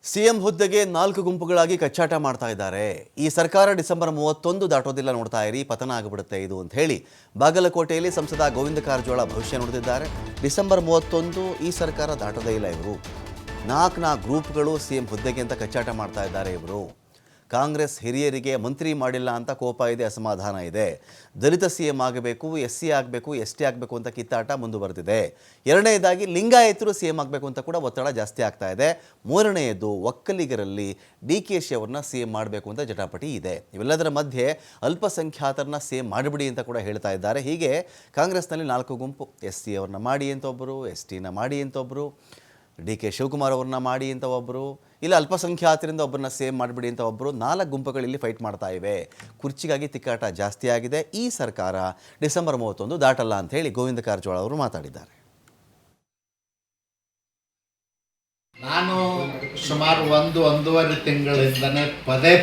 CM ಹುದ್ದೆಗೆ 4 ಗುಂಪುಗಳಾಗಿ ಕಚ್ಚಾಟ ಮಾಡ್ತಾ ಇದ್ದಾರೆ. ಈ ಸರ್ಕಾರ ಡಿಸೆಂಬರ್ 31 ದಾಟೋದಿಲ್ಲ, ನೋಡ್ತಾ ಇರಿ, ಪತನ ಆಗಿಬಿಡುತ್ತೆ ಇದು ಅಂತ ಹೇಳಿ ಬಾಗಲಕೋಟೆಯಲ್ಲಿ ಸಂಸದ ಗೋವಿಂದ ಕಾರಜೋಳ ಭವಿಷ್ಯ ನುಡಿದಿದ್ದಾರೆ. ಡಿಸೆಂಬರ್ 31 ಈ ಸರ್ಕಾರ ದಾಟೋದೇ ಇಲ್ಲ. ಇವರು 4 ಗ್ರೂಪ್ಗಳು ಸಿಎಂ ಹುದ್ದೆಗೆ ಅಂತ ಕಚ್ಚಾಟ ಮಾಡ್ತಾ ಇದ್ದಾರೆ. ಇವರು ಕಾಂಗ್ರೆಸ್ ಹಿರಿಯರಿಗೆ ಮಂತ್ರಿ ಮಾಡಿಲ್ಲ ಅಂತ ಕೋಪ ಇದೆ, ಅಸಮಾಧಾನ ಇದೆ. ದಲಿತ ಸಿಎಂ ಆಗಬೇಕು, SC ಆಗಬೇಕು, ST ಆಗಬೇಕು ಅಂತ ಕಿತ್ತಾಟ ಮುಂದುವರೆದಿದೆ. ಎರಡನೇದಾಗಿ ಲಿಂಗಾಯತರು ಸಿಎಂ ಆಗಬೇಕು ಅಂತ ಕೂಡ ಒತ್ತಡ ಜಾಸ್ತಿ ಆಗ್ತಾ ಇದೆ. ಮೂರನೆಯದು ಒಕ್ಕಲಿಗರಲ್ಲಿ DKಶಿ ಅವ್ರನ್ನ ಸಿಎಂ ಮಾಡಬೇಕು ಅಂತ ಜಟಾಪಟಿ ಇದೆ. ಇವೆಲ್ಲದರ ಮಧ್ಯೆ ಅಲ್ಪಸಂಖ್ಯಾತರನ್ನ ಸಿಎಂ ಮಾಡಿಬಿಡಿ ಅಂತ ಕೂಡ ಹೇಳ್ತಾ ಇದ್ದಾರೆ. ಹೀಗೆ ಕಾಂಗ್ರೆಸ್ನಲ್ಲಿ 4 ಗುಂಪು, SC ಅವ್ರನ್ನ ಮಾಡಿ ಅಂತ ಒಬ್ಬರು, STನ ಮಾಡಿ ಅಂತ ಒಬ್ಬರು, DK ಶಿವಕುಮಾರ್ ಅವ್ರನ್ನ ಮಾಡಿ ಅಂತ ಒಬ್ಬರು, ಇಲ್ಲ ಅಲ್ಪಸಂಖ್ಯಾತರಿಂದ ಒಬ್ಬರನ್ನ ಸೇವ್ ಮಾಡಿಬಿಡಿ ಅಂತ ಒಬ್ಬರು, 4 ಗುಂಪುಗಳಲ್ಲಿ ಫೈಟ್ ಮಾಡ್ತಾ ಇವೆ. ಕುರ್ಚಿಗಾಗಿ ತಿಕ್ಕಾಟ ಜಾಸ್ತಿ ಆಗಿದೆ. ಈ ಸರ್ಕಾರ ಡಿಸೆಂಬರ್ 31 ದಾಟಲ್ಲ ಅಂತ ಹೇಳಿ ಗೋವಿಂದ ಕಾರಜೋಳ ಅವರು ಮಾತಾಡಿದ್ದಾರೆ. ನಾನು ಸುಮಾರು 1-1.5 ತಿಂಗಳಿಂದನೇ ಪದೇ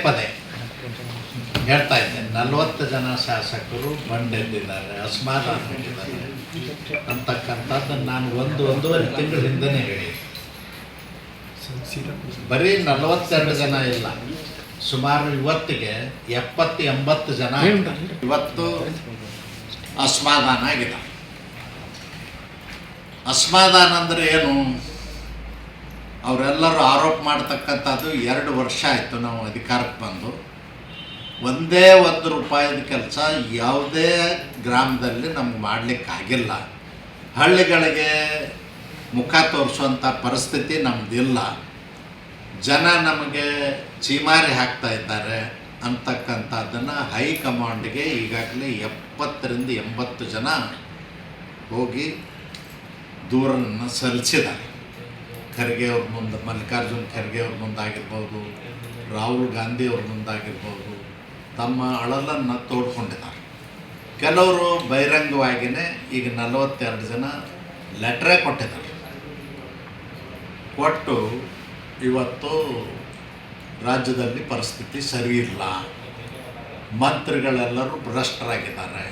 ಹೇಳ್ತಾ ಇದ್ದೇನೆ, 40 ಜನ ಶಾಸಕರು ಬಂಡೆದ್ದಿದ್ದಾರೆ, ಅಸಮಾಧಾನ ಆಗಿದ್ದಾರೆ ಅಂತಕ್ಕಂಥದ್ದನ್ನು ನಾನು 1-1.5 ತಿಂಗಳಿಂದನೇ ಹೇಳಿ. ಬರೀ 42 ಜನ ಇಲ್ಲ, ಸುಮಾರು ಇವತ್ತಿಗೆ 70-80 ಜನ ಇವತ್ತು ಅಸಮಾಧಾನ ಆಗಿದೆ. ಅಸಮಾಧಾನ ಅಂದರೆ ಏನು? ಅವರೆಲ್ಲರೂ ಆರೋಪ ಮಾಡ್ತಕ್ಕಂಥದ್ದು 2 ವರ್ಷ ಆಯಿತು ನಾವು ಅಧಿಕಾರಕ್ಕೆ ಬಂದು. ಒಂದೇ ₹1 ಕೆಲಸ ಯಾವುದೇ ಗ್ರಾಮದಲ್ಲಿ ನಮ್ಗೆ ಮಾಡಲಿಕ್ಕಾಗಿಲ್ಲ. ಹಳ್ಳಿಗಳಿಗೆ ಮುಖ ತೋರಿಸುವಂಥ ಪರಿಸ್ಥಿತಿ ನಮ್ಮದಿಲ್ಲ. ಜನ ನಮಗೆ ಚೀಮಾರಿ ಹಾಕ್ತಾ ಇದ್ದಾರೆ ಅಂತಕ್ಕಂಥದ್ದನ್ನು ಹೈಕಮಾಂಡ್ಗೆ ಈಗಾಗಲೇ 70-80 ಜನ ಹೋಗಿ ದೂರನ್ನು ಸಲ್ಲಿಸಿದ್ದಾರೆ. ಖರ್ಗೆ ಅವ್ರ ಮುಂದೆ, ಮಲ್ಲಿಕಾರ್ಜುನ್ ಖರ್ಗೆ ಅವ್ರ ಮುಂದಾಗಿರ್ಬೋದು, ರಾಹುಲ್ ಗಾಂಧಿ ಅವ್ರ ಮುಂದಾಗಿರ್ಬೋದು, ತಮ್ಮ ಅಳಲನ್ನು ತೋಡ್ಕೊಂಡಿದ್ದಾರೆ. ಕೆಲವರು ಬಹಿರಂಗವಾಗಿಯೇ ಈಗ 42 ಜನ ಲೆಟ್ರೇ ಕೊಟ್ಟಿದ್ದಾರೆ. ಕೊಟ್ಟು ಇವತ್ತು ರಾಜ್ಯದಲ್ಲಿ ಪರಿಸ್ಥಿತಿ ಸರಿ ಇಲ್ಲ, ಮಂತ್ರಿಗಳೆಲ್ಲರೂ ಭ್ರಷ್ಟರಾಗಿದ್ದಾರೆ,